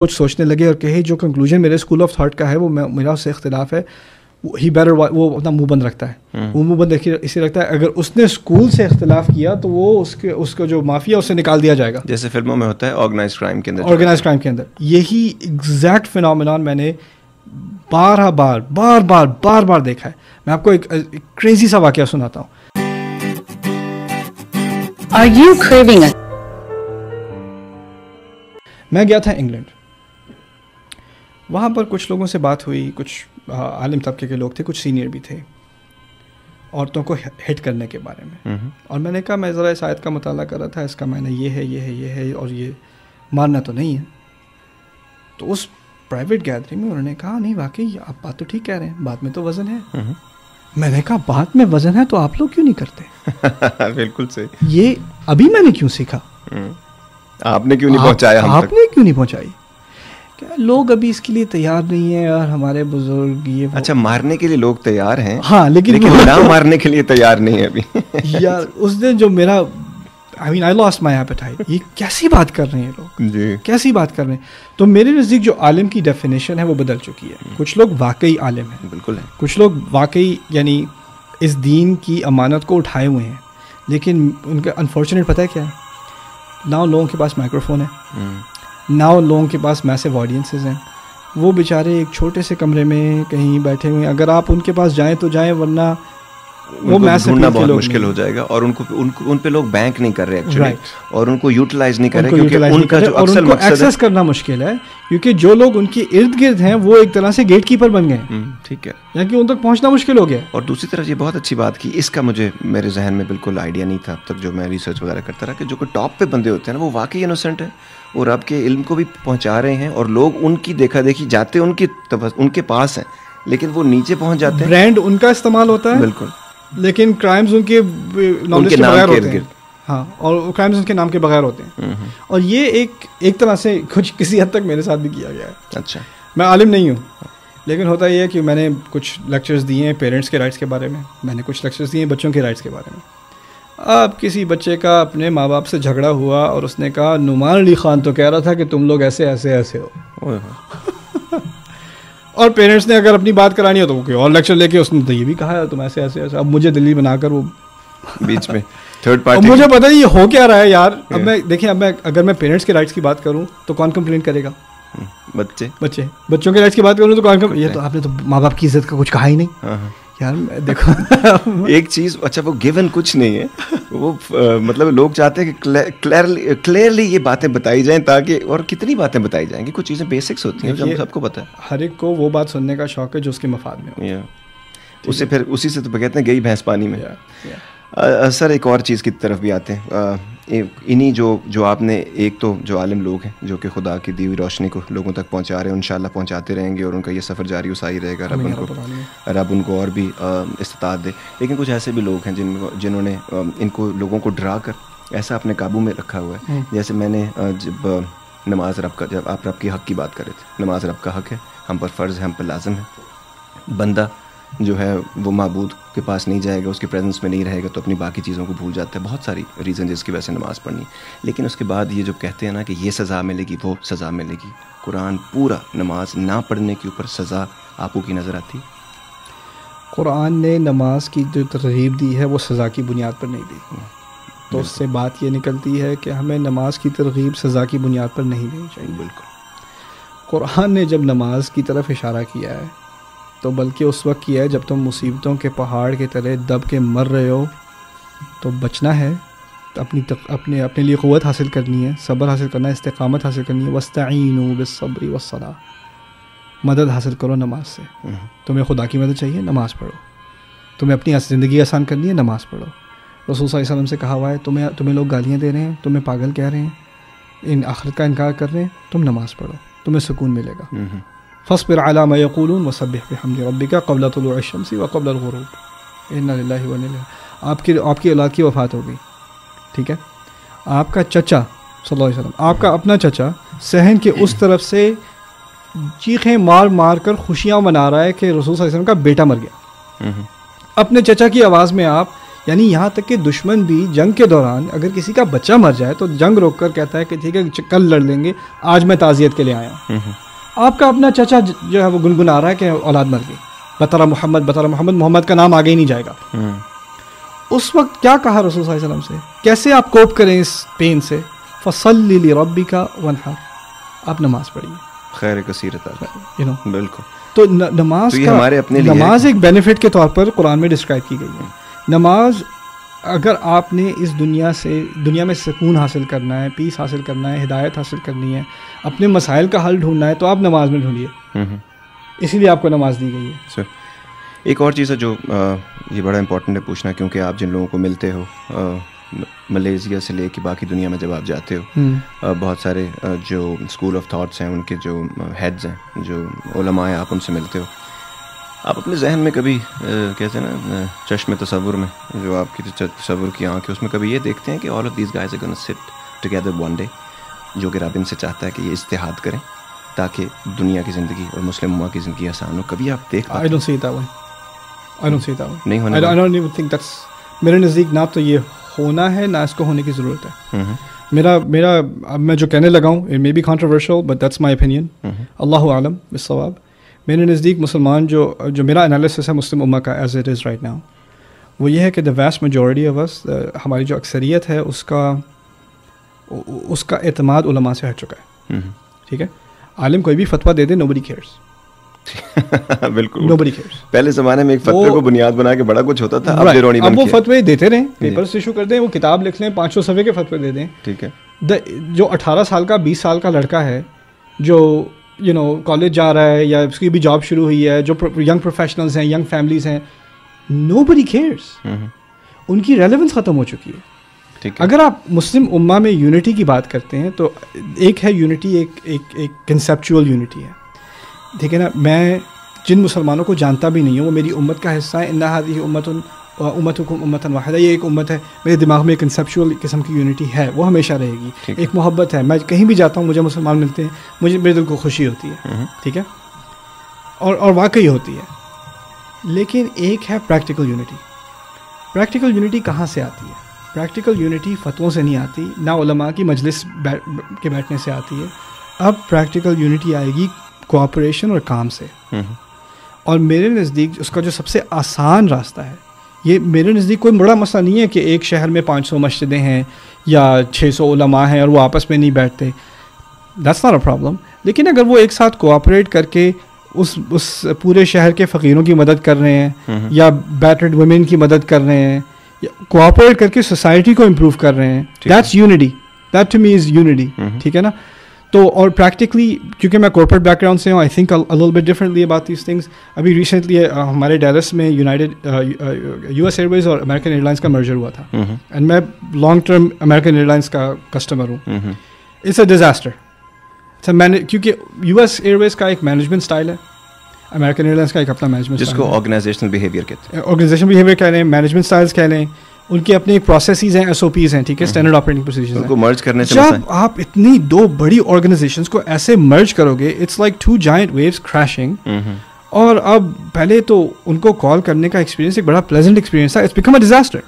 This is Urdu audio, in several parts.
کچھ سوچنے لگے اور کہے جو کنکلوژن میرے اسکول آف تھاٹ کا ہے وہ میرا اس سے اختلاف ہے, ہی بیٹر وہ اپنا منہ بند رکھتا ہے. وہ منہ بند اسے رکھتا ہے اگر اس نے اسکول سے اختلاف کیا تو وہ اس کو جو مافیا اس سے نکال دیا جاؤ گا, جیسے فلموں میں ہوتا ہے آرگنائزڈ کرائم کے اندر. آرگنائزڈ کرائم کے اندر یہی ایگزیکٹ فینومینون میں نے بار دیکھا ہے. میں آپ کو ایک کریزی سا واقعہ سناتا ہوں. Are you craving it? میں گیا تھا انگلینڈ, وہاں پر کچھ لوگوں سے بات ہوئی, کچھ عالم طبقے کے لوگ تھے, کچھ سینئر بھی تھے, عورتوں کو ہٹ کرنے کے بارے میں. اور میں نے کہا میں ذرا اس آیت کا مطالعہ کر رہا تھا, اس کا معنی یہ ہے اور یہ مارنا تو نہیں ہے. تو اس پرائیویٹ گیدرنگ میں انہوں نے کہا نہیں واقعی آپ بات تو ٹھیک کہہ رہے ہیں, بات میں تو وزن ہے. میں نے کہا بات میں وزن ہے تو آپ لوگ کیوں نہیں کرتے؟ بالکل صحیح. یہ ابھی میں نے کیوں سیکھا, آپ نے کیوں نہیں پہنچایا, آپ نے کیوں نہیں پہنچائی. لوگ ابھی اس کے لیے تیار نہیں ہیں, اور ہمارے بزرگ یہ اچھا مارنے کے لیے لوگ تیار ہیں, ہاں لیکن نہ مارنے کے لیے تیار نہیں ہے ابھی. یار اس دن جو میرا I lost my appetite. یہ کیسی بات کر رہے ہیں لوگ, جی کیسی بات کر رہے ہیں. تو میرے نزدیک جو عالم کی ڈیفینیشن ہے وہ بدل چکی ہے. کچھ لوگ واقعی عالم ہیں, بالکل ہے, کچھ لوگ واقعی یعنی اس دین کی امانت کو اٹھائے ہوئے ہیں, لیکن ان کا انفارچونیٹ پتہ ہے کیا ہے, نہ لوگوں کے پاس مائکروفون ہے, نہ لوگوں کے پاس میسو آڈینسز ہیں. وہ بیچارے ایک چھوٹے سے کمرے میں کہیں بیٹھے ہوئے ہیں. اگر آپ ان کے پاس جائیں تو جائیں, ورنہ وہ ڈھونڈنا بہت مشکل ہو جائے گا. اور ان پہ لوگ بینک نہیں کر رہے ایکچولی, اور ان کو یوٹیلائز نہیں کر رہے, کیونکہ ان کا جو اکثر مقصد ایکسس کرنا مشکل ہے, کیونکہ جو لوگ ان کے ارد گرد ہیں وہ ایک طرح سے گیٹ کیپر بن گئے ہیں. ٹھیک ہے, یعنی کہ ان تک پہنچنا مشکل ہو گیا. اور دوسری طرف یہ بہت اچھی بات کی, اس کا مجھے میرے ذہن میں بالکل آئیڈیا نہیں تھا اب تک جو میں ریسرچ وغیرہ کرتا رہا, کہ جو کہ ٹاپ پہ بندے ہوتے ہیں نا وہ واقعی انوسنٹ ہیں, وہ رب کے علم کو بھی پہنچا رہے ہیں, اور لوگ ان کی دیکھا دیکھی جاتے ان کے پاس ہیں, لیکن وہ نیچے پہنچ جاتے ہیں. برانڈ ان کا استعمال ہوتا ہے بالکل, لیکن کرائمز ان کے نالج کے بغیر ہوتے ہیں. ہاں, اور کرائمز ان کے نام کے بغیر ہوتے ہیں. اور یہ ایک طرح سے کچھ کسی حد تک میرے ساتھ بھی کیا گیا ہے. اچھا, میں عالم نہیں ہوں, لیکن ہوتا یہ ہے کہ میں نے کچھ لیکچرز دیے ہیں پیرنٹس کے رائٹس کے بارے میں, میں نے کچھ لیکچرز دیے ہیں بچوں کے رائٹس کے بارے میں. اب کسی بچے کا اپنے ماں باپ سے جھگڑا ہوا اور اس نے کہا نعمان علی خان تو کہہ رہا تھا کہ تم لوگ ایسے ایسے ایسے ہو, اور پیرنٹس نے اگر اپنی بات کرانی ہو تو کوئی اور لیکچر لے کے اس نے تو یہ بھی کہا ہے تم ایسے ایسے ایسے. اب مجھے دلیل بنا کر وہ بیچ میں تھرڈ پارٹی, مجھے پتہ نہیں یہ ہو کیا رہا ہے یار. اب میں دیکھیں, اگر میں پیرنٹس کے رائٹس کی بات کروں تو کون کمپلینٹ کرے گا؟ بچوں کے رائٹس کی بات کروں تو کون, یہ تو آپ نے تو ماں باپ کی عزت کا کچھ کہا ہی نہیں. یار دیکھو ایک چیز, اچھا وہ گیون کچھ نہیں ہے, وہ مطلب لوگ چاہتے ہیں کہ کلیئرلی یہ باتیں بتائی جائیں, تاکہ اور کتنی باتیں بتائی جائیں گی, کچھ چیزیں بیسکس ہوتی ہیں جو ہم سب کو پتہ ہے. ہر ایک کو وہ بات سننے کا شوق ہے جو اس کے مفاد میں ہو, اسے پھر اسی سے تو کہتے ہیں گئی بھینس پانی میں. سر ایک اور چیز کی طرف بھی آتے ہیں, انہی جو آپ نے, ایک تو جو عالم لوگ ہیں جو کہ خدا کی دی ہوئی روشنی کو لوگوں تک پہنچا رہے ہیں, انشاءاللہ پہنچاتے رہیں گے, اور ان کا یہ سفر جاری و ساری رہے گا, رب ان کو اور بھی استطاعت دے. لیکن کچھ ایسے بھی لوگ ہیں جنہوں نے ان کو لوگوں کو ڈرا کر ایسا اپنے قابو میں رکھا ہوا ہے. جیسے میں نے جب نماز رب کا, جب آپ رب کی حق کی بات کر رہے تھے, نماز رب کا حق ہے, ہم پر فرض ہے, ہم پر لازم ہے. بندہ جو ہے وہ معبود کے پاس نہیں جائے گا, اس کی پریزنس میں نہیں رہے گا, تو اپنی باقی چیزوں کو بھول جاتا ہے. بہت ساری ریزن جس کی وجہ سے نماز پڑھنی, لیکن اس کے بعد یہ جو کہتے ہیں نا کہ یہ سزا ملے گی, وہ سزا ملے گی, قرآن پورا نماز نہ پڑھنے کے اوپر سزا آپ کو کی نظر آتی؟ قرآن نے نماز کی جو ترغیب دی ہے وہ سزا کی بنیاد پر نہیں دی. تو اس سے بات یہ نکلتی ہے کہ ہمیں نماز کی ترغیب سزا کی بنیاد پر نہیں دینی چاہیے. بالکل, قرآن نے جب نماز کی طرف اشارہ کیا ہے تو بلکہ اس وقت کیا ہے جب تم مصیبتوں کے پہاڑ کے تلے دب کے مر رہے ہو تو بچنا ہے, تو اپنے لیے قوت حاصل کرنی ہے, صبر حاصل کرنا ہے, استقامت حاصل کرنی ہے. وَاسْتَعِینُوا بِالصَّبْرِ وَالصَّلَاةِ, مدد حاصل کرو نماز سے. تمہیں خدا کی مدد چاہیے, نماز پڑھو. تمہیں اپنی زندگی آسان کرنی ہے, نماز پڑھو. رسول صلی اللہ علیہ وسلم سے کہا ہوا ہے تمہیں لوگ گالیاں دے رہے ہیں, تمہیں پاگل کہہ رہے ہیں, ان آخرت کا انکار کر رہے ہیں, تم نماز پڑھو, تمہیں سکون ملے گا. فاصبر علی ما یقولون وسبح بحمد ربک قبل طلوع الشمس وقبل الغروب, انا للہ و انا الیہ. آپ کی اولاد کی وفات ہو گئی, ٹھیک ہے, آپ کا چچا صلی اللہ علیہ وسلم, آپ کا اپنا چچا صحن کے اس طرف سے چیخیں مار مار کر خوشیاں منا رہا ہے کہ رسول صلی اللہ علیہ وسلم کا بیٹا مر گیا. اپنے چچا کی آواز میں آپ یعنی یہاں تک کہ دشمن بھی جنگ کے دوران اگر کسی کا بچہ مر جائے تو جنگ روک کر کہتا ہے کہ ٹھیک ہے کل لڑ لیں گے, آج میں تعزیت کے لیے آیا ہوں. آپ کا اپنا چچا جو ہے وہ گنگنا رہا ہے کہ اولاد مر گئی, بطر محمد, محمد کا نام آگے ہی نہیں جائے گا. اس وقت کیا کہا رسول صلی اللہ علیہ وسلم سے, کیسے آپ کوپ کریں اس پین سے؟ فصلی لربک وانحر, آپ نماز پڑھیے, خیر کثیر عطا. بالکل. تو نماز ایک بینیفٹ کے طور پر قرآن میں ڈسکرائب کی گئی ہے. نماز اگر آپ نے اس دنیا میں سکون حاصل کرنا ہے, پیس حاصل کرنا ہے, ہدایت حاصل کرنی ہے, اپنے مسائل کا حل ڈھونڈنا ہے, تو آپ نماز میں ڈھونڈیے. اسی لیے آپ کو نماز دی گئی ہے. ایک اور چیز ہے جو یہ بڑا امپورٹنٹ ہے پوچھنا, کیونکہ آپ جن لوگوں کو ملتے ہو ملیشیا سے لے کے باقی دنیا میں جب آپ جاتے ہو, بہت سارے جو اسکول آف تھاٹس ہیں ان کے جو ہیڈز ہیں, جو علماء ہیں, آپ ان سے ملتے ہو. آپ اپنے ذہن میں کبھی کہتے ہیں نا چشم تصور میں, جو آپ کی تصور کی آنکھ ہے, اس میں کبھی یہ دیکھتے ہیں کہ all of these guys are gonna sit together one day, جو کہ رب ان سے چاہتا ہے کہ یہ اجتہاد کریں تاکہ دنیا کی زندگی اور مسلم امہ کی زندگی آسان ہو؟ کبھی آپ دیکھ I don't see it that way. نہیں ہونا. I don't even think that's, میرے نزدیک نہ تو یہ ہونا ہے نہ اس کو ہونے کی ضرورت ہے. میرا اب میں جو کہنے لگا ہوں, it may be controversial but that's my opinion. اللہ عالم بالصواب. میرے نزدیک مسلمان جو میرا انالیسس ہے مسلم امہ کا as it is right now, وہ یہ ہے کہ دا ویسٹ میجورٹی آف اس, ہماری جو اکثریت ہے اس کا اعتماد علماء سے ہٹ چکا ہے. ٹھیک ہے, عالم کوئی بھی فتویٰ دے دے, nobody cares. بالکل, nobody cares. پہلے زمانے میں ایک فتوے کو بنیاد بنا کے بڑا کچھ ہوتا تھا, اب وہ فتوے دیتے رہیں, پیپرز ایشو کر دیں, وہ کتاب لکھ لیں, 500 صفحے کے فتوے دے دیں. ٹھیک ہے. جو 18 سال کا 20 سال کا لڑکا ہے جو کالج جا رہا ہے یا اس کی بھی جاب شروع ہوئی ہے, جو ینگ پروفیشنلز ہیں, ینگ فیملیز ہیں, nobody cares. ان کی ریلیونس ختم ہو چکی ہے. اگر آپ مسلم امہ میں یونٹی کی بات کرتے ہیں تو ایک ہے یونٹی, ایک کنسیپچول یونٹی ہے. ٹھیک ہے نا, میں جن مسلمانوں کو جانتا بھی نہیں ہوں وہ میری امت کا حصہ ہے. ان هذه امتکم امۃ واحدہ, یہ ایک امت ہے. میرے دماغ میں ایک کنسیپچول قسم کی یونٹی ہے, وہ ہمیشہ رہے گی. ایک محبت ہے, میں کہیں بھی جاتا ہوں مجھے مسلمان ملتے ہیں, میرے دل کو خوشی ہوتی ہے. ٹھیک ہے, اور واقعی ہوتی ہے. لیکن ایک ہے پریکٹیکل یونٹی. پریکٹیکل یونٹی کہاں سے آتی ہے؟ پریکٹیکل یونٹی فتووں سے نہیں آتی, نہ علماء کی مجلس کے بیٹھنے سے آتی ہے. اب پریکٹیکل یونٹی آئے گی کوآپریشن اور کام سے. اور میرے نزدیک اس کا جو سب سے آسان راستہ ہے, یہ میرے نزدیک کوئی بڑا مسئلہ نہیں ہے کہ ایک شہر میں 500 مسجدیں ہیں یا 600 علماء ہیں اور وہ آپس میں نہیں بیٹھتے. That's not a problem. لیکن اگر وہ ایک ساتھ کوآپریٹ کر کے اس پورے شہر کے فقیروں کی مدد کر رہے ہیں یا بیٹرڈ ویمن کی مدد کر رہے ہیں, کوآپریٹ کر کے سوسائٹی کو امپروو کر رہے ہیں, that's unity. That to me is unity. ٹھیک ہے نا. تو اور پریکٹیکلی کیونکہ میں کارپوریٹ بیک گراؤنڈ سے ہوں, I think a little bit differently about these things. ابھی ریسنٹلی ہمارے ڈیلس میں یو ایس ایئر ویز اور امریکن ایئر لائنس کا مرجر ہوا تھا, اینڈ میں long term American Airlines کا کسٹمر ہوں. It's a disaster. کیونکہ یو ایس ایئر ویز کا ایک مینجمنٹ اسٹائل ہے, امریکن ایئر لائنس کا ایک اپنا مینجمنٹ, جس کو آرگنائزیشنل بیہیویئر کہتے ہیں. آرگنائزیشن بیہیویئر کہہ لیں, مینجمنٹ اسٹائلس کہہ لیں, ان کے اپنے پروسیسز ہیں, ایس او پیز ہیں. ٹھیک ہے, اسٹینڈرڈ آپریٹنگ پروسیجرز ہیں. کو مرج کرنے سے جب آپ اتنی دو بڑی آرگنائزیشنز کو ایسے مرج کرو گے, it's like two giant waves crashing. اور اب پہلے تو ان کو کال کرنے کا ایکسپیرینس ایک بڑا پلیزنٹ ایکسپیرینس تھا. It's become a disaster.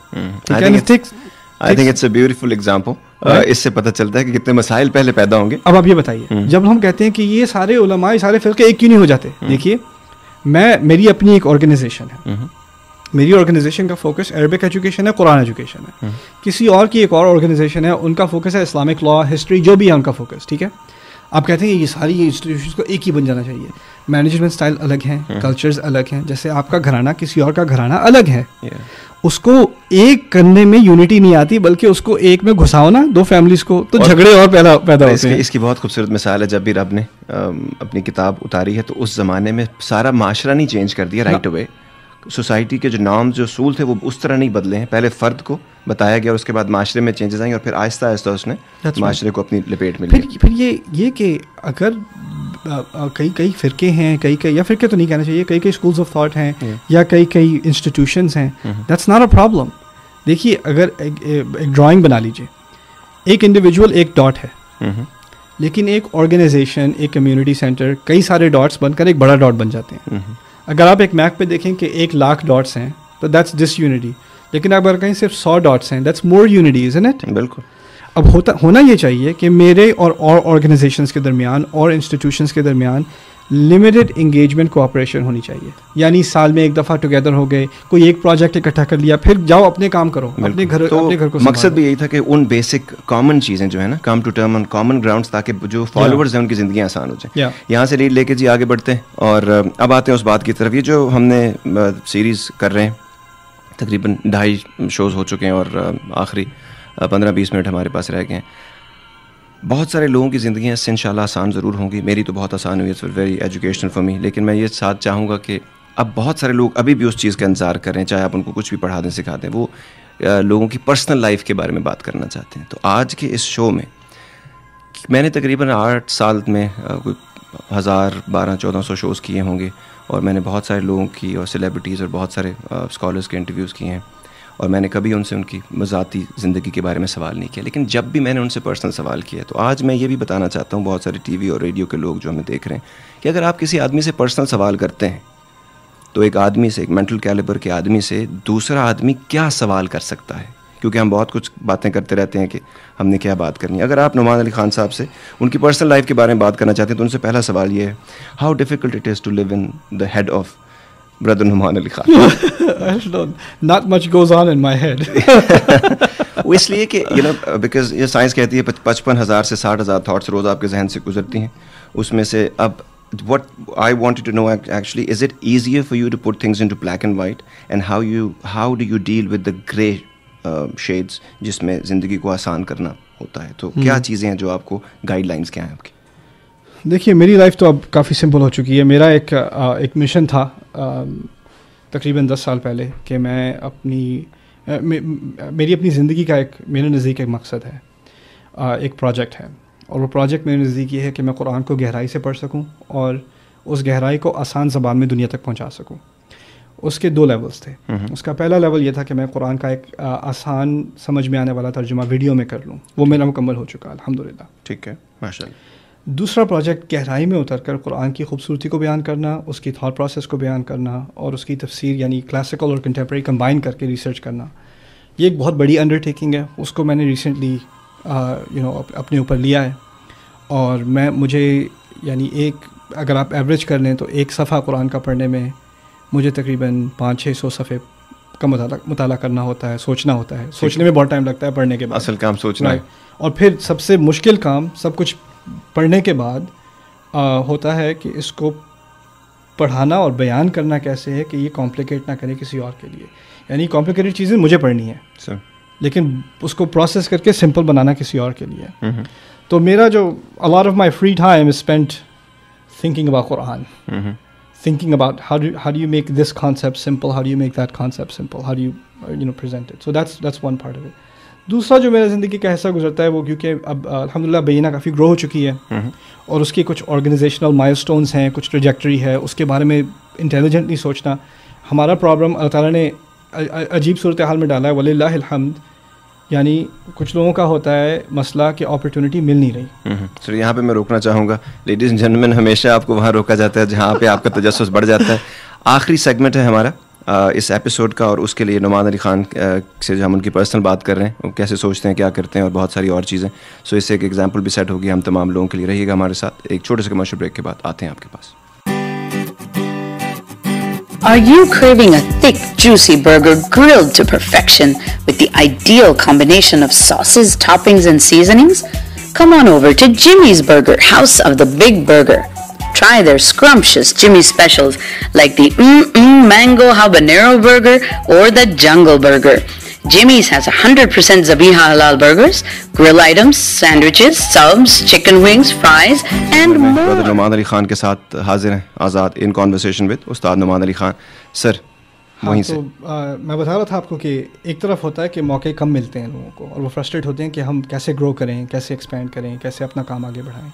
I think it's a beautiful example. اس سے پتہ چلتا ہے کہ کتنے مسائل پہلے پیدا ہوں گے. اب آپ یہ بتائیے, جب ہم کہتے ہیں کہ یہ سارے علماء, یہ سارے فرقے ایک کیوں نہیں ہو جاتے؟ دیکھیے, میری اپنی ایک آرگنائزیشن ہے. میری آرگنائزیشن کا فوکس عربک ایجوکیشن ہے, قرآن ایجوکیشن ہے. کسی اور کی ایک اور آرگنائزیشن ہے, ان کا فوکس ہے اسلامک لا, ہسٹری, جو بھی ہے ان کا فوکس. ٹھیک ہے, آپ کہتے ہیں یہ ساری انسٹیٹیوشنس کو ایک ہی بن جانا چاہیے. مینجمنٹ اسٹائل الگ ہیں, کلچرز الگ ہیں. جیسے آپ کا گھرانہ کسی اور کا گھرانہ الگ ہے, اس کو ایک کرنے میں یونٹی نہیں آتی, بلکہ اس کو ایک میں گھساؤ نا دو فیملیز کو, تو جھگڑے اور پیدا ہوتے ہیں. اس کی بہت خوبصورت مثال ہے, جب بھی رب نے اپنی کتاب اتاری ہے تو اس زمانے میں سارا معاشرہ نہیں چینج کر دیا رائٹ اوے. سوسائٹی کے جو نارمز, جو اصول تھے وہ اس طرح نہیں بدلے ہیں. پہلے فرد کو بتایا گیا اور اس کے بعد معاشرے میں چینجز آئیں, اور پھر آہستہ آہستہ اس نے معاشرے کو اپنی لپیٹ میں لیا. پھر یہ کہ اگر کئی فرقے ہیں, یا فرقے تو نہیں کہنا چاہیے, کئی اسکولز آف تھاٹ ہیں, یا کئی انسٹیٹیوشنز ہیں, دیٹس ناٹ اے پرابلم. دیکھیے, اگر ایک ڈرائنگ بنا لیجیے, ایک انڈیویجول ایک ڈاٹ ہے, لیکن ایک آرگنائزیشن, ایک کمیونٹی سینٹر, کئی سارے ڈاٹس بن کر ایک بڑا ڈاٹ بن جاتے ہیں. اگر آپ ایک میپ پہ دیکھیں کہ 1,00,000 ڈاٹس ہیں تو دیٹس ڈس یونٹی. لیکن اگر کہیں صرف 100 ڈاٹس ہیں, that's more unity, isn't it؟ بالکل. اب ہونا یہ چاہیے کہ میرے اور آرگنائزیشنس کے درمیان اور انسٹیٹیوشنس کے درمیان لمیٹڈ انگیجمنٹ کوآپریشن ہونی چاہیے. یعنی سال میں ایک دفعہ ٹوگیدر ہو گئے, کوئی ایک پروجیکٹ اکٹھا کر لیا, پھر جاؤ اپنے کام کرو, اپنے گھر کو. مقصد بھی یہی تھا کہ ان بیسک کامن چیزیں جو ہے نا, come to term on common grounds, تاکہ جو فالوورز ہیں ان کی زندگیاں آسان ہو جائیں. یہاں سے لیڈ لے کے جی آگے بڑھتے ہیں, اور اب آتے ہیں اس بات کی طرف. یہ جو ہم نے سیریز کر رہے ہیں, تقریباً 2.5 شوز ہو چکے ہیں, اور آخری 15-20 منٹ ہمارے پاس رہ گئے ہیں. بہت سارے لوگوں کی زندگیاں اس سے انشاءاللہ آسان ضرور ہوں گی. میری تو بہت آسان ہوئی, it's very educational for me. لیکن میں یہ ساتھ چاہوں گا کہ اب بہت سارے لوگ ابھی بھی اس چیز کا انتظار کر رہے ہیں, چاہے آپ ان کو کچھ بھی پڑھا دیں, سکھا دیں, وہ لوگوں کی پرسنل لائف کے بارے میں بات کرنا چاہتے ہیں. تو آج کے اس شو میں میں نے تقریباً 8 سال میں کوئی 1200-1400 شوز کیے ہوں گے, اور میں نے بہت سارے لوگوں کی اور سیلیبریٹیز اور بہت سارے اسکالرس کے انٹرویوز کیے ہیں, اور میں نے کبھی ان سے ان کی ذاتی زندگی کے بارے میں سوال نہیں کیا. لیکن جب بھی میں نے ان سے پرسنل سوال کیا, تو آج میں یہ بھی بتانا چاہتا ہوں بہت سارے ٹی وی اور ریڈیو کے لوگ جو ہمیں دیکھ رہے ہیں, کہ اگر آپ کسی آدمی سے پرسنل سوال کرتے ہیں, تو ایک آدمی سے, ایک مینٹل کیلیبر کے آدمی سے دوسرا آدمی کیا سوال کر سکتا ہے. کیونکہ ہم بہت کچھ باتیں کرتے رہتے ہیں کہ ہم نے کیا بات کرنی ہے. اگر آپ نعمان علی خان صاحب سے ان کی پرسنل لائف کے بارے میں بات کرنا چاہتے ہیں, تو ان سے پہلا سوال یہ ہے, how difficult it is to live in the head of brother Nouman Ali Khan. Not much goes on in my head. وہ اس لیے کہ بیکاز یہ سائنس کہتی ہے 55,000 سے 60,000 تھاٹس روز آپ کے ذہن سے گزرتی ہیں. اس میں سے اب what I wanted to know actually, is it easier for you to put things into black and white, and how do you deal with the grey shades جس میں زندگی کو آسان کرنا ہوتا ہے. تو کیا چیزیں ہیں جو آپ کو گائیڈ لائنس کیا ہیں آپ کی؟ دیکھیے, میری لائف تو اب کافی سمپل ہو چکی ہے. میرا ایک مشن تھا تقریباً 10 سال پہلے, کہ میں میری اپنی زندگی کا میرے نزدیک ایک مقصد ہے, ایک پروجیکٹ ہے, اور وہ پروجیکٹ میرے نزدیک یہ ہے کہ میں قرآن کو گہرائی سے پڑھ سکوں, اور اس گہرائی کو آسان زبان میں دنیا تک پہنچا سکوں. اس کے 2 لیولز تھے. اس کا پہلا لیول یہ تھا کہ میں قرآن کا ایک آسان سمجھ میں آنے والا ترجمہ ویڈیو میں کر لوں. وہ میرا مکمل ہو چکا الحمدللہ. ٹھیک ہے, ماشاء اللہ. دوسرا پروجیکٹ گہرائی میں اتر کر قرآن کی خوبصورتی کو بیان کرنا, اس کی تھاٹ پروسیس کو بیان کرنا, اور اس کی تفسیر یعنی کلاسیکل اور کنٹمپریری کمبائن کر کے ریسرچ کرنا. یہ ایک بہت بڑی انڈر ٹیکنگ ہے. اس کو میں نے ریسنٹلی اپنے اوپر لیا ہے, اور مجھے یعنی اگر آپ ایوریج کر لیں تو ایک صفحہ قرآن کا پڑھنے میں مجھے تقریباً 500-600 صفحے کا مطالعہ کرنا ہوتا ہے, سوچنا ہوتا ہے. سوچنے میں بہت ٹائم لگتا ہے پڑھنے کے بعد. اصل کام سوچنا ہے. اور پھر سب سے مشکل کام سب کچھ پڑھنے کے بعد ہوتا ہے کہ اس کو پڑھانا اور بیان کرنا کیسے ہے کہ یہ کمپلیکیٹ نہ کرے کسی اور کے لیے. یعنی کمپلیکیٹڈ چیزیں مجھے پڑھنی ہیں, لیکن اس کو پروسیس کر کے سمپل بنانا کسی اور کے لیے. تو میرا جو a lot of my free time is spent thinking about Quran, thinking about how do you make this concept simple, how do you make that concept simple, how do you present it. So that's one part of it. دوسرا جو میرا زندگی کا حصہ گزرتا ہے وہ کیونکہ اب الحمدللہ بینہ کافی گرو ہو چکی ہے, اور اس کی کچھ آرگنائزیشنل مائلسٹونز ہیں, کچھ ٹریجیکٹری ہے, اس کے بارے میں انٹیلیجنٹلی سوچنا. ہمارا پرابلم اللہ تعالیٰ نے عجیب صورتحال میں ڈالا ہے, وللہ الحمد. یعنی کچھ لوگوں کا ہوتا ہے مسئلہ کہ اپرچونٹی مل نہیں رہی. سر یہاں پہ میں روکنا چاہوں گا. لیڈیز اینڈ جینٹلمین, ہمیشہ آپ کو وہاں روکا جاتا ہے جہاں پہ آپ کا تجسس بڑھ جاتا ہے. آخری سیگمنٹ ہے ہمارا اس ایپیسوڈ کا, اور اس کے لیے نعمان علی خان سے جو ہم ان کی پرسنل بات کر رہے ہیں, وہ کیسے سوچتے ہیں, کیا کرتے ہیں, اور بہت ساری اور چیزیں. سو اس سے ایک ایگزامپل بھی سیٹ ہوگی ہم تمام لوگوں کے لیے. رہیے گا ہمارے ساتھ. ایک چھوٹے سے کمرشل بریک کے بعد آتے ہیں آپ کے پاس. Are you craving a thick, juicy burger grilled to perfection with the ideal combination of sauces, toppings, and seasonings? Come on over to Jimmy's Burger, House of the Big Burger. Try their scrumptious Jimmy specials like the Mango Habanero Burger or the Jungle Burger. Jimmy's has 100% Zabiha Halal burgers, grill items, sandwiches, subs, chicken wings, fries, and more. Brother Noman Ali Khan کے ساتھ حاضر ہیں آزاد ان کانورسیشن وتھ استاد نعمان علی خان. سر وہیں سے میں بتا رہا تھا آپ کو کہ ایک طرف ہوتا ہے کہ موقع کم ملتے ہیں لوگوں کو, اور وہ فرسٹریٹ ہوتے ہیں کہ ہم کیسے گرو کریں, کیسے ایکسپینڈ کریں, کیسے اپنا کام آگے بڑھائیں.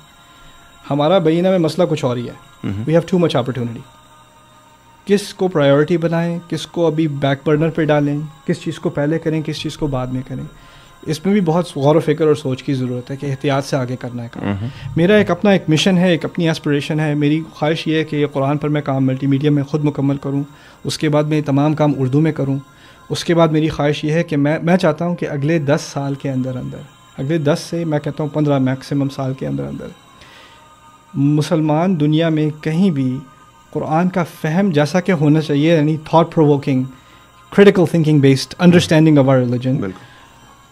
ہمارا بینہ میں مسئلہ کچھ اور ہی ہے. We have too much opportunity. کس کو پرائیورٹی بنائیں, کس کو ابھی بیک برنر پہ ڈالیں, کس چیز کو پہلے کریں, کس چیز کو بعد میں کریں. اس میں بھی بہت غور و فکر اور سوچ کی ضرورت ہے کہ احتیاط سے آگے کرنا ہے کام. میرا اپنا ایک مشن ہے, ایک اپنی ایسپریشن ہے. میری خواہش یہ ہے کہ یہ قرآن پر میں کام ملٹی میڈیا میں خود مکمل کروں, اس کے بعد میں تمام کام اردو میں کروں, اس کے بعد میری خواہش یہ ہے کہ میں چاہتا ہوں کہ اگلے 10 سال کے اندر اگلے 10 سے میں کہتا ہوں 15 میکسیمم سال کے اندر مسلمان دنیا میں کہیں بھی قرآن کا فہم جیسا کہ ہونا چاہیے، یعنی thought provoking, critical thinking based understanding of our religion,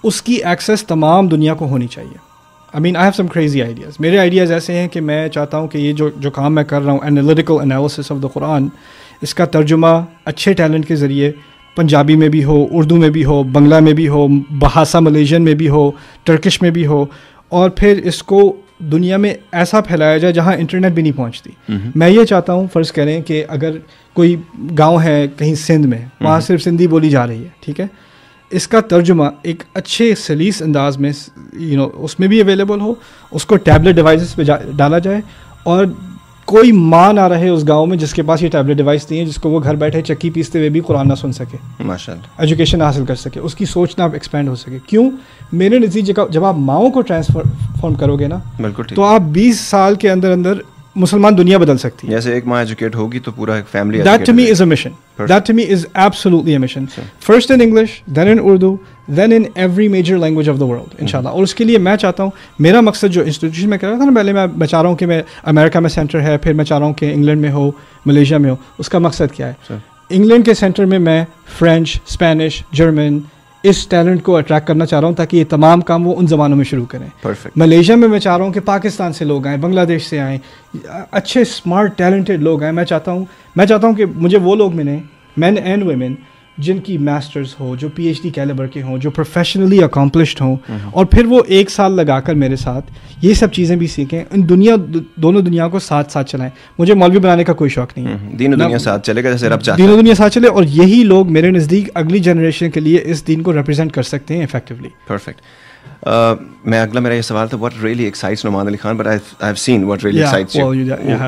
اس کی ایکسیس تمام دنیا کو ہونی چاہیے. I mean I have some crazy ideas. میرے آئیڈیاز ایسے ہیں کہ میں چاہتا ہوں کہ یہ جو کام میں کر رہا ہوں، انالیٹیکل انالیسس آف دا قرآن، اس کا ترجمہ اچھے ٹیلنٹ کے ذریعے پنجابی میں بھی ہو، اردو میں بھی ہو، بنگلہ میں بھی ہو، بہاسا ملیشین میں بھی ہو، ٹرکش میں بھی ہو، اور پھر اس کو دنیا میں ایسا پھیلایا جائے جہاں انٹرنیٹ بھی نہیں پہنچتی. میں یہ چاہتا ہوں، فرض کریں کہ اگر کوئی گاؤں ہے کہیں سندھ میں، وہاں صرف سندھی بولی جا رہی ہے، ٹھیک ہے، اس کا ترجمہ ایک اچھے سلیس انداز میں اس میں بھی اویلیبل ہو، اس کو ٹیبلٹ ڈیوائسز پہ ڈالا جائے، اور کوئی ماں نہ رہے اس گاؤں میں جس کے پاس یہ ٹیبلٹ ڈیوائس نہیں ہے، جس کو وہ گھر بیٹھے چکی پیستے ہوئے بھی قرآن نہ سن سکے، ماشاءاللہ ایجوکیشن حاصل کر سکے، اس کی سوچ نہ ایکسپینڈ ہو سکے. کیوں؟ میرے نتیجے کا جب آپ ماؤں کو ٹرانسفارم کرو گے نا، تو آپ 20 سال کے اندر مسلمان دنیا بدل سکتی ہے. جیسے ایک ماں ایجوکیٹ ہوگی تو پورا ایک family. That to me is a mission. That to me is absolutely a mission. First in English, then in Urdu, then in every major language of the world, inshallah. اور اس کے لیے میں چاہتا ہوں، میرا مقصد جو انسٹیٹیوشن میں کر رہا تھا نا پہلے، میں چاہ رہا ہوں کہ میں امریکہ میں سینٹر ہے، پھر میں چاہ رہا ہوں کہ انگلینڈ میں ہو، ملیشیا میں ہو. اس کا مقصد کیا ہے؟ انگلینڈ کے سینٹر میں فرینچ، اسپینش، جرمن اس ٹیلنٹ کو اٹریکٹ کرنا چاہ رہا ہوں تاکہ یہ تمام کام وہ ان زبانوں میں شروع کریں. ملیشیا میں چاہ رہا ہوں کہ پاکستان سے لوگ آئیں، بنگلہ دیش سے آئیں، اچھے اسمارٹ ٹیلنٹڈ لوگ آئیں. میں چاہتا ہوں کہ مجھے وہ لوگ ملیں، مین اینڈ ویمن، جن کی ماسٹرز ہو، جو پی ایچ ڈی کیلیبر کے ہوں، جو پروفیشنلی اکمپلشڈ ہوں، اور پھر وہ 1 سال لگا کر میرے ساتھ یہ سب چیزیں بھی سیکھیں، ان دونوں دنیا کو ساتھ چلائیں. مجھے مولوی بنانے کا کوئی شوق نہیں ہے، دین و دنیا ساتھ چلے گا جیسے رب چاہتا ہے، دین و دنیا ساتھ چلے، اور یہی لوگ میرے نزدیک اگلی جنریشن کے لیے اس دین کو ریپرزینٹ کر سکتے ہیں افیکٹولی. پرفیکٹ. میں اگلا میرا یہ سوال تھا، what really excites Noman Ali Khan, but I've seen what really excites you.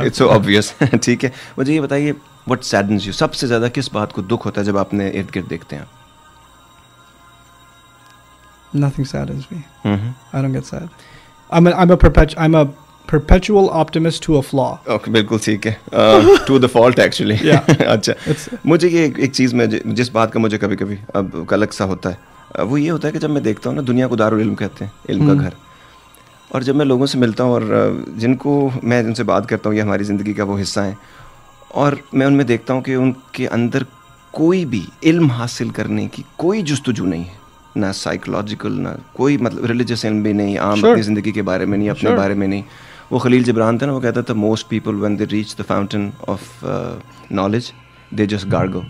It's so obvious. ٹھیک ہے, مجھے یہ بتائیے what saddens you, سب سے زیادہ کس بات کو دکھ ہوتا ہے جب آپ نے ارد گرد دیکھتے ہیں؟ Nothing saddens me. I don't get sad. I'm a perpetual optimist to a flaw. Okay, بالکل ٹھیک ہے. To the fault actually. اچھا, مجھے یہ ایک چیز میں جس بات کا مجھے کبھی کبھی اب الگ سا ہوتا ہے وہ یہ ہوتا ہے کہ جب میں دیکھتا ہوں نا, دنیا کو دارالعلم کہتے ہیں, علم کا گھر, اور جب میں لوگوں سے ملتا ہوں اور جن کو میں جن سے بات کرتا ہوں یہ ہماری زندگی کا وہ حصہ ہیں, اور میں ان میں دیکھتا ہوں کہ ان کے اندر کوئی بھی علم حاصل کرنے کی کوئی جستجو نہیں ہے, نہ سائیکولوجیکل, نہ کوئی مطلب ریلیجس علم بھی نہیں, عام اپنی زندگی کے بارے میں نہیں, اپنے بارے میں نہیں. وہ خلیل جبران تھا نا, وہ کہتا تھا most people when they reach the fountain of knowledge they just gargle.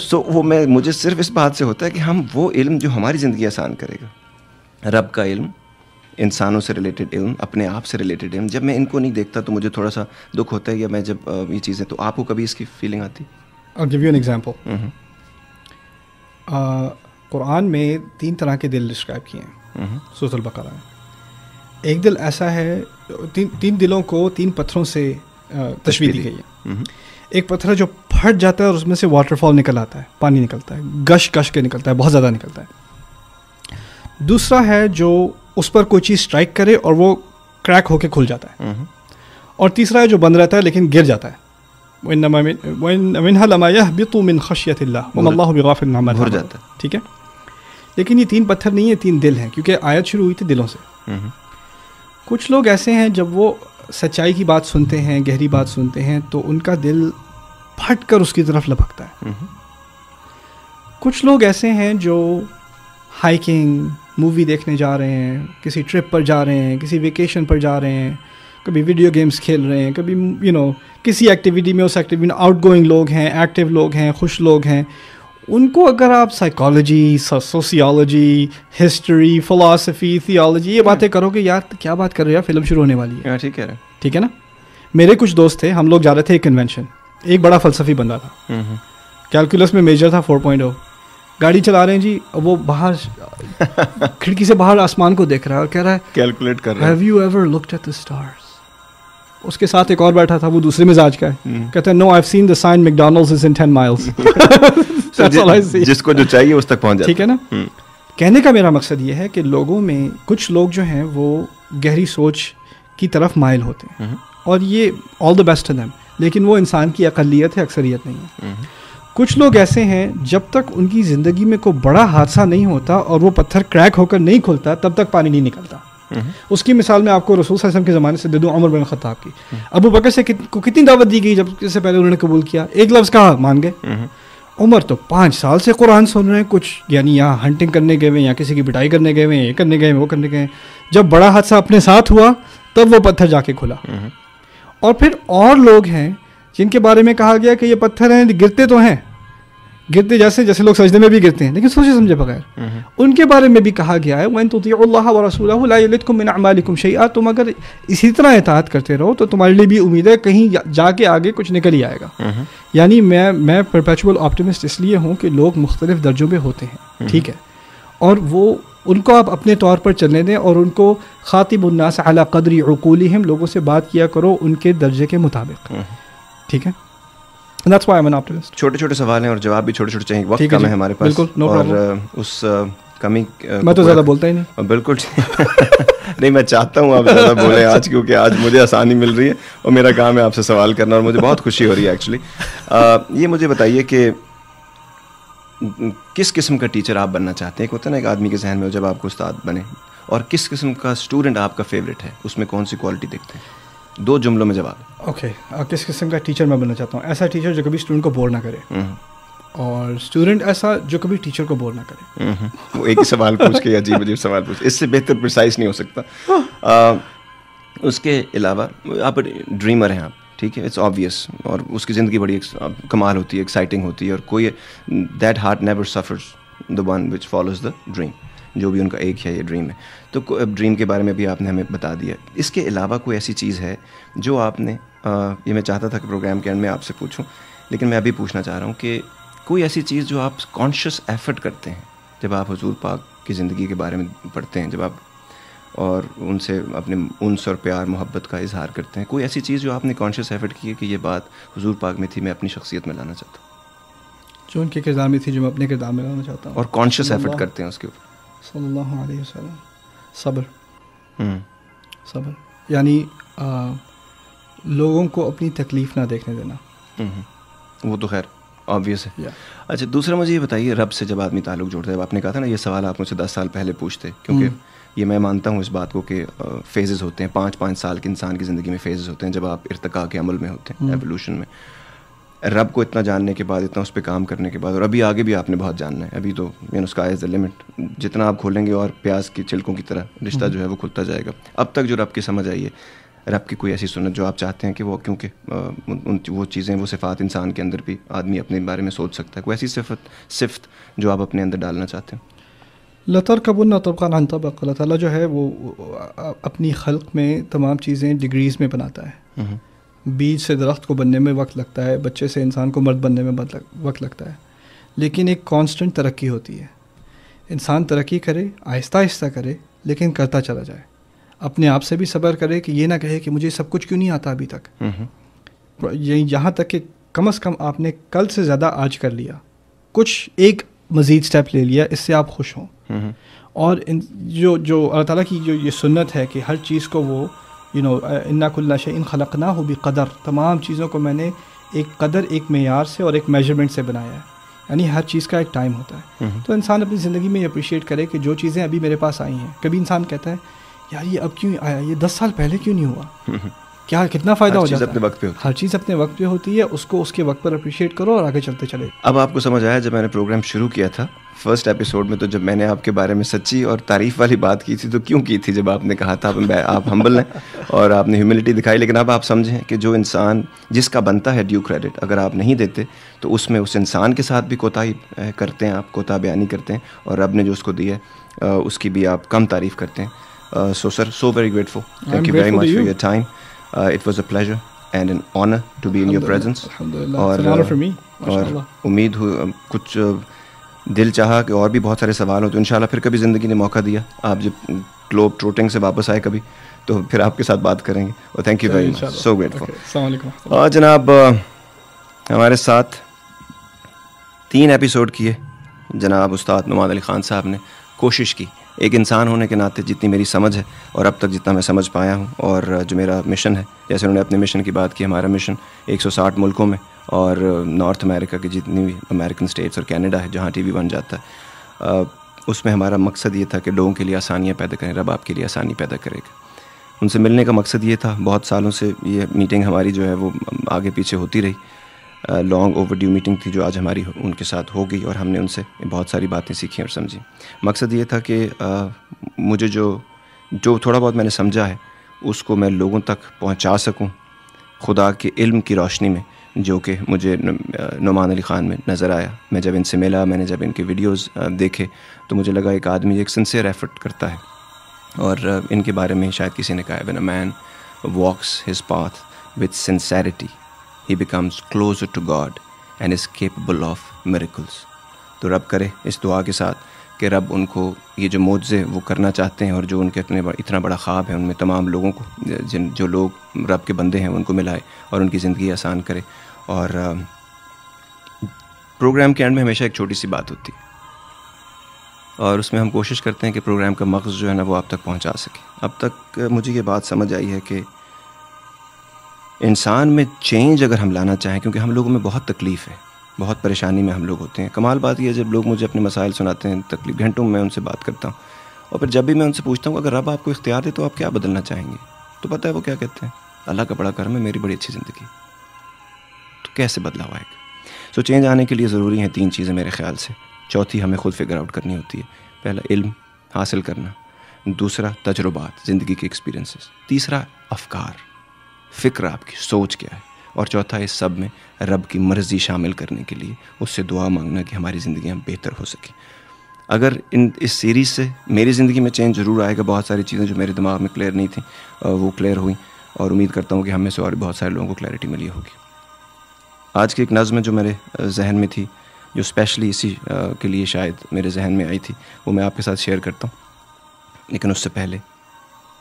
So وہ مجھے صرف اس بات سے ہوتا ہے کہ ہم وہ علم جو ہماری زندگی آسان کرے گا, رب کا علم, انسانوں سے ریلیٹڈ علم, اپنے آپ سے ریلیٹڈ علم, جب میں ان کو نہیں دیکھتا تو مجھے تھوڑا سا دکھ ہوتا ہے. یا میں جب یہ چیزیں, تو آپ کو کبھی اس کی فیلنگ آتی؟ I'll give you an example. قرآن میں 3 طرح کے دل ڈسکرائب کیے ہیں سورۃ البقرہ میں. ایک دل ایسا ہے, 3 دلوں کو 3 پتھروں سے تشبیہ دی گئی ہے. ایک پتھر جو پھٹ جاتا ہے اور اس میں سے واٹر فال نکل آتا ہے, پانی نکلتا ہے, گش کے نکلتا ہے, بہت زیادہ نکلتا ہے. دوسرا ہے جو اس پر کوئی چیز اسٹرائک کرے اور وہ کریک ہو کے کھل جاتا ہے. اور تیسرا ہے جو بند رہتا ہے لیکن گر جاتا ہے. وَإِنَّ لَمَا يَهْبِطُ مِنْ خَشْيَةِ اللَّهِ وَمَا اللَّهُ بِغَافِلٍ عَمَّا تَعْمَلُونَ. ٹھیک ہے, لیکن یہ 3 پتھر نہیں ہیں, 3 دل ہیں, کیونکہ آیت شروع ہوئی تھی دلوں سے. کچھ لوگ ایسے ہیں جب وہ سچائی کی بات سنتے ہیں, گہری بات سنتے ہیں, تو ان کا دل پھٹ کر اس کی طرف لپکتا ہے. کچھ لوگ ایسے ہیں جو ہائکنگ, مووی دیکھنے جا رہے ہیں, کسی ٹرپ پر جا رہے ہیں, کسی ویکیشن پر جا رہے ہیں, کبھی ویڈیو گیمز کھیل رہے ہیں, کبھی کسی ایکٹیویٹی میں, اس ایکٹیویٹی میں آؤٹ گوئنگ لوگ ہیں, ایکٹیو لوگ ہیں, خوش لوگ ہیں. ان کو اگر آپ سائیکالوجی, سوسیالوجی, ہسٹری, فلاسفی, تھیالوجی یہ باتیں کرو کہ یار کیا بات کر رہے ہو, فلم شروع ہونے والی ہے. ٹھیک ہے نا. میرے کچھ دوست تھے, ہم لوگ جا رہے تھے ایک کنونشن. ایک بڑا فلسفی بندہ تھا, کیلکولس میں میجر تھا 4.0. گاڑی چلا رہے ہیں جی, وہ باہر کھڑکی سے باہر آسمان کو دیکھ رہا ہے اور کہہ رہا ہے کیلکولیٹ کر رہا ہے, Have you ever looked at the stars? اس کے ساتھ ایک اور بیٹھا تھا, وہ دوسرے مزاج کا ہے, کہتا ہے No, I've seen the sign McDonald's is in 10 miles. جس کو جو چاہیے اس تک پہنچ جاتا. ٹھیک ہے نا. کہنے کا میرا مقصد یہ ہے کہ لوگوں میں کچھ لوگ جو ہیں وہ گہری سوچ کی طرف مائل ہوتے ہیں, اور یہ all the best to them, لیکن وہ انسان کی اقلیت ہے, اکثریت نہیں ہے. کچھ لوگ ایسے ہیں جب تک ان کی زندگی میں کوئی بڑا حادثہ نہیں ہوتا اور وہ پتھر کریک ہو کر نہیں کھلتا تب تک پانی نہیں نکلتا. اس کی مثال میں آپ کو رسول صلی اللہ علیہ وسلم کے زمانے سے دے دوں, عمر بن خطاب کی. ابو بکر سے کو کتنی دعوت دی گئی جب اس سے پہلے انہوں نے قبول کیا, ایک لفظ کہا مان گئے. عمر تو 5 سال سے قرآن سن رہے ہیں, کچھ یعنی یہاں ہنٹنگ کرنے گئے ہوئے, یا کسی کی پٹائی کرنے گئے ہوئے, یہ کرنے گئے وہ کرنے گئے. جب بڑا حادثہ اپنے ساتھ ہوا تب وہ پتھر جا کے کھلا. اور پھر اور لوگ ہیں جن کے بارے میں کہا گیا کہ یہ پتھر ہیں, گرتے تو ہیں, گرتے جیسے لوگ سجدے میں بھی گرتے ہیں لیکن سوچے سمجھے بغیر. ان کے بارے میں بھی کہا گیا ہے وَإِن تُطِيعُوا اللَّهَ وَرَسُولَهُ لَا يَلِدْكُم مِّنْ أَعْمَالِكُمْ شَيْئًا, تم اگر اسی طرح اطاعت کرتے رہو تو تمہارے لیے بھی امید ہے کہیں جا کے آگے کچھ نکل ہی آئے گا. یعنی میں پرپیچول آپٹیمسٹ اس لیے ہوں کہ لوگ مختلف درجوں پہ ہوتے ہیں, ٹھیک ہے, اور وہ ان کو آپ اپنے طور پر چلنے دیں اور ان کو خاطب الناس علی قدر عقولہم, لوگوں سے بات کیا کرو ان کے درجے کے مطابق, ٹھیک ہے. That's why I'm an optimist. چھوٹے چھوٹے سوال ہیں اور جواب بھی چھوٹے چھوٹے چاہیے, وقت کم ہے ہمارے پاس, اور اس کمی میں تو زیادہ بولتا ہی نہیں. بالکل نہیں, میں چاہتا ہوں آپ زیادہ بولیں آج, کیونکہ آج مجھے آسانی مل رہی ہے اور میرا کام ہے آپ سے سوال کرنا, اور مجھے بہت خوشی ہو رہی ہے ایکچولی. یہ مجھے بتائیے کہ کس قسم کا ٹیچر آپ بننا چاہتے ہیں؟ ایک ہوتا ہے نا ایک آدمی کے ذہن میں جب آپ کو استاد بنے, اور کس قسم کا اسٹوڈنٹ آپ کا فیوریٹ ہے, اس میں کون سی کوالٹی دیکھتے ہیں؟ 2 جملوں میں جواب. اوکے, کس قسم کا ٹیچر میں بننا چاہتا ہوں؟ ایسا ٹیچر جو کبھی اسٹوڈنٹ کو بور نہ کرے, اور اسٹوڈنٹ ایسا جو کبھی ٹیچر کو بور نہ کرے. وہ ایک ہی سوال پوچھ کے عجیب عجیب سوال پوچھ, اس سے بہتر پریسائز نہیں ہو سکتا. اس کے علاوہ آپ ڈریمر ہیں آپ, ٹھیک ہے, اٹس آبویس, اور اس کی زندگی بڑی کمال ہوتی ہے, ایکسائٹنگ ہوتی ہے, اور کوئی that heart never suffers the one which follows the dream, جو بھی ان کا ایک ہے یہ ڈریم ہے. تو ڈریم کے بارے میں بھی آپ نے ہمیں بتا دیا. اس کے علاوہ کوئی ایسی چیز ہے جو آپ نے, یہ میں چاہتا تھا کہ پروگرام کے اینڈ میں آپ سے پوچھوں, لیکن میں ابھی پوچھنا چاہ رہا ہوں کہ کوئی ایسی چیز جو آپ کانشیس ایفرٹ کرتے ہیں جب آپ حضور پاک کی زندگی کے بارے میں پڑھتے ہیں, جب آپ اور ان سے اپنے انس اور پیار محبت کا اظہار کرتے ہیں, کوئی ایسی چیز جو آپ نے کانشیس ایفرٹ کی ہے کہ یہ بات حضور پاک میں تھی, میں اپنی شخصیت میں لانا چاہتا ہوں, جو ان کے کردار میں تھی, جو میں اپنے کردار میں لانا چاہتا ہوں, اور کانشیس ایفرٹ کرتے ہیں اس کے اوپر؟ صلی اللہ علیہ وسلم. صبر, یعنی لوگوں کو اپنی تکلیف نہ دیکھنے دینا. وہ تو خیر آبویس ہے. اچھا, دوسرا مجھے یہ بتائیے, رب سے جب آدمی تعلق جوڑتا ہے, آپ نے کہا تھا نا یہ سوال آپ مجھ سے 10 سال پہلے پوچھتے, کیونکہ یہ میں مانتا ہوں اس بات کو کہ فیزز ہوتے ہیں, 5 سال کے انسان کی زندگی میں فیزز ہوتے ہیں جب آپ ارتقاء کے عمل میں ہوتے ہیں, ایولیوشن میں. رب کو اتنا جاننے کے بعد, اتنا اس پہ کام کرنے کے بعد, اور ابھی آگے بھی آپ نے بہت جاننا ہے, ابھی تو اسکائی از دا لمٹ, جتنا آپ کھولیں گے اور پیاز کی چھلکوں کی طرح رشتہ جو ہے وہ کھلتا جائے گا. اب تک جو رب کی سمجھ آئی ہے, رب کی کوئی ایسی سنت جو آپ چاہتے ہیں کہ وہ, کیونکہ وہ چیزیں, وہ صفات انسان کے اندر بھی آدمی اپنے بارے میں سوچ سکتا ہے, کوئی ایسی صفت جو آپ اپنے اندر ڈالنا چاہتے ہیں؟ لَتَرْكَبُنَّ طَبَقًا عَنْ طَبَقٍ, اللہ تعالیٰ جو ہے وہ اپنی خلق میں تمام چیزیں ڈگریز میں بناتا ہے. بیج سے درخت کو بننے میں وقت لگتا ہے, بچے سے انسان کو مرد بننے میں وقت لگتا ہے, لیکن ایک کانسٹنٹ ترقی ہوتی ہے. انسان ترقی کرے, آہستہ آہستہ کرے, لیکن کرتا چلا جائے. اپنے آپ سے بھی صبر کرے کہ یہ نہ کہے کہ مجھے سب کچھ کیوں نہیں آتا ابھی تک. یہاں تک کہ کم از کم آپ نے کل سے زیادہ آج کر لیا, کچھ ایک مزید سٹیپ لے لیا, اس سے آپ خوش ہوں. اور جو اللہ تعالیٰ کی جو یہ سنت ہے کہ ہر چیز کو وہ انا کل شیء خلقناہ بقدر, تمام چیزوں کو میں نے ایک قدر, ایک معیار سے اور ایک میجرمنٹ سے بنایا ہے, یعنی ہر چیز کا ایک ٹائم ہوتا ہے. تو انسان اپنی زندگی میں یہ اپریشیٹ کرے کہ جو چیزیں ابھی میرے پاس آئی ہیں, کبھی انسان کہتا ہے یار یہ اب کیوں آیا, یہ 10 سال پہلے کیوں نہیں ہوا, کیا کتنا فائدہ ہو جاتا ہے. ہر چیز اپنے وقت پہ ہوتی ہے, اس کو اس کے وقت پر اپریشیٹ کرو اور آگے چلتے چلے. اب آپ کو سمجھ آیا جب میں نے پروگرام شروع کیا تھا فرسٹ ایپیسوڈ میں, تو جب میں نے آپ کے بارے میں سچی اور تعریف والی بات کی تھی تو کیوں کی تھی, جب آپ نے کہا تھا آپ ہمبل ہیں اور آپ نے ہیوملٹی دکھائی. لیکن اب آپ سمجھیں کہ جو انسان جس کا بنتا ہے ڈیو کریڈٹ, اگر آپ نہیں دیتے تو اس میں اس انسان کے ساتھ بھی کوتاہی کرتے ہیں, آپ کوتاہ بیانی کرتے ہیں, اور رب نے جو اس کو دی ہے اس کی بھی آپ کم تعریف کرتے ہیں. So sir, so very grateful. Thank you very much for your time. It was a pleasure and an honor to be in your presence. Alhamdulillah, it's an honor for me. اور امید کچھ دل چاہا کہ اور بھی بہت سارے سوال ہو, تو انشاءاللہ پھر کبھی زندگی نے موقع دیا, آپ جب گلوب ٹروٹنگ سے واپس آئے کبھی, تو پھر آپ کے ساتھ بات کریں گے. اور thank you very much, so grateful. السلام علیکم. اور جناب ہمارے ساتھ 3 ایپیسوڈ کیے جناب استاد نعمان علی خان صاحب نے. کوشش کی ایک انسان ہونے کے ناطے, جتنی میری سمجھ ہے اور اب تک جتنا میں سمجھ پایا ہوں, اور جو میرا مشن ہے, جیسے انہوں نے اپنے مشن کی بات کی, ہمارا مشن 160 ملکوں میں اور نارتھ امریکہ کی جتنی بھی امریکن اسٹیٹس اور کینیڈا ہے جہاں ٹی وی 1 جاتا ہے، اس میں ہمارا مقصد یہ تھا کہ لوگوں کے لیے آسانیاں پیدا کریں. رب آپ کے لیے آسانی پیدا کرے گا. ان سے ملنے کا مقصد یہ تھا. بہت سالوں سے یہ میٹنگ ہماری جو ہے وہ آگے پیچھے ہوتی رہی. لانگ اوور ڈیو میٹنگ تھی جو آج ہماری ان کے ساتھ ہو گئی، اور ہم نے ان سے بہت ساری باتیں سیکھیں اور سمجھی. مقصد یہ تھا کہ مجھے جو تھوڑا بہت میں نے سمجھا ہے اس کو میں لوگوں تک پہنچا سکوں خدا کے علم کی روشنی میں، جو کہ مجھے نعمان علی خان میں نظر آیا. میں جب ان سے ملا، میں نے جب ان کے ویڈیوز دیکھے تو مجھے لگا ایک آدمی ایک سنسیئر ایفرٹ کرتا ہے. اور ان کے بارے میں شاید کسی نے کہا ہے when a man walks his path with sincerity he becomes closer to God and is capable of miracles. تو رب کرے اس دعا کے ساتھ کہ رب ان کو یہ جو معجزے وہ کرنا چاہتے ہیں اور جو ان کے اتنا بڑا خواب ہے ان میں تمام لوگوں کو جو لوگ رب کے بندے ہیں ان کو ملائے اور ان کی زندگی آسان کرے. اور پروگرام کے اینڈ میں ہمیشہ ایک چھوٹی سی بات ہوتی ہے اور اس میں ہم کوشش کرتے ہیں کہ پروگرام کا مغز جو ہے نا وہ آپ تک پہنچا سکے. اب تک مجھے یہ بات سمجھ آئی ہے کہ انسان میں چینج اگر ہم لانا چاہیں، کیونکہ ہم لوگوں میں بہت تکلیف ہے، بہت پریشانی میں ہم لوگ ہوتے ہیں. کمال بات یہ ہے جب لوگ مجھے اپنے مسائل سناتے ہیں تکلیف گھنٹوں میں ان سے بات کرتا ہوں، اور پھر جب بھی میں ان سے پوچھتا ہوں اگر رب آپ کو اختیار دے تو آپ کیا بدلنا چاہیں گے، تو پتہ ہے وہ کیا کہتے ہیں؟ اللہ کا بڑا کرم ہے، میری بڑی اچھی زندگی. تو کیسے بدلاؤ آئے گا؟ سو چینج آنے کے لیے ضروری ہیں 3 چیزیں میرے خیال سے. چوتھی ہمیں خود فگر آؤٹ کرنی ہوتی ہے. پہلا علم حاصل کرنا، دوسرا تجربات، زندگی کے ایکسپیرینسز، تیسرا افکار، فکر آپ کی سوچ کیا ہے، اور چوتھا اس سب میں رب کی مرضی شامل کرنے کے لیے اس سے دعا مانگنا کہ ہماری زندگیاں بہتر ہو سکیں. اگر اس سیریز سے میری زندگی میں چینج ضرور آئے گا. بہت ساری چیزیں جو میرے دماغ میں کلیئر نہیں تھیں وہ کلیئر ہوئیں، اور امید کرتا ہوں کہ ہم میں سے اور بہت سارے لوگوں کو کلیئرٹی ملی ہوگی. آج کی ایک نظم جو میرے ذہن میں تھی، جو اسپیشلی اسی کے لیے شاید میرے ذہن میں آئی تھی، وہ میں آپ کے ساتھ شیئر کرتا ہوں. لیکن اس سے پہلے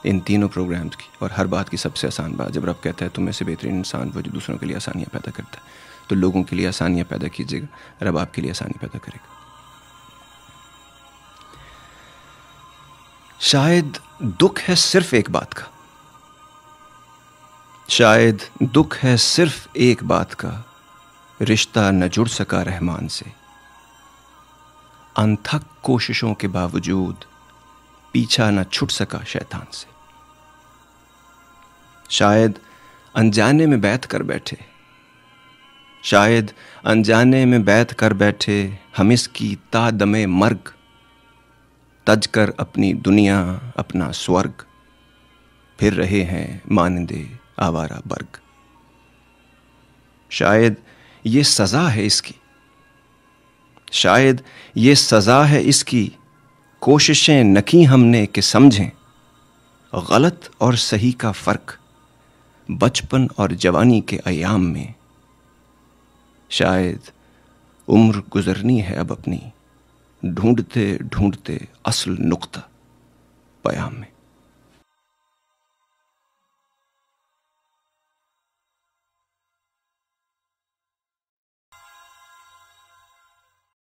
ان تینوں پروگرامز کی اور ہر بات کی سب سے آسان بات، جب رب کہتا ہے تم میں سے بہترین انسان وہ جو دوسروں کے لیے آسانیاں پیدا کرتا ہے، تو لوگوں کے لیے آسانیاں پیدا کیجیے گا، رب آپ کے لیے آسانی پیدا کرے گا. شاید دکھ ہے صرف ایک بات کا، شاید دکھ ہے صرف ایک بات کا، رشتہ نہ جڑ سکا رحمان سے، انتھک کوششوں کے باوجود پیچھا نہ چھٹ سکا شیطان سے. شاید انجانے میں بیٹھ کر بیٹھے، شاید انجانے میں بیٹھ کر بیٹھے ہم اس کی تا دم مرگ، تج کر اپنی دنیا اپنا سورگ، پھر رہے ہیں مانندے آوارہ برگ. شاید یہ سزا ہے اس کی، شاید یہ سزا ہے اس کی، کوششیں نہ کی ہم نے کہ سمجھیں غلط اور صحیح کا فرق بچپن اور جوانی کے ایام میں. شاید عمر گزرنی ہے اب اپنی ڈھونڈتے ڈھونڈتے اصل نقطہ پیام میں.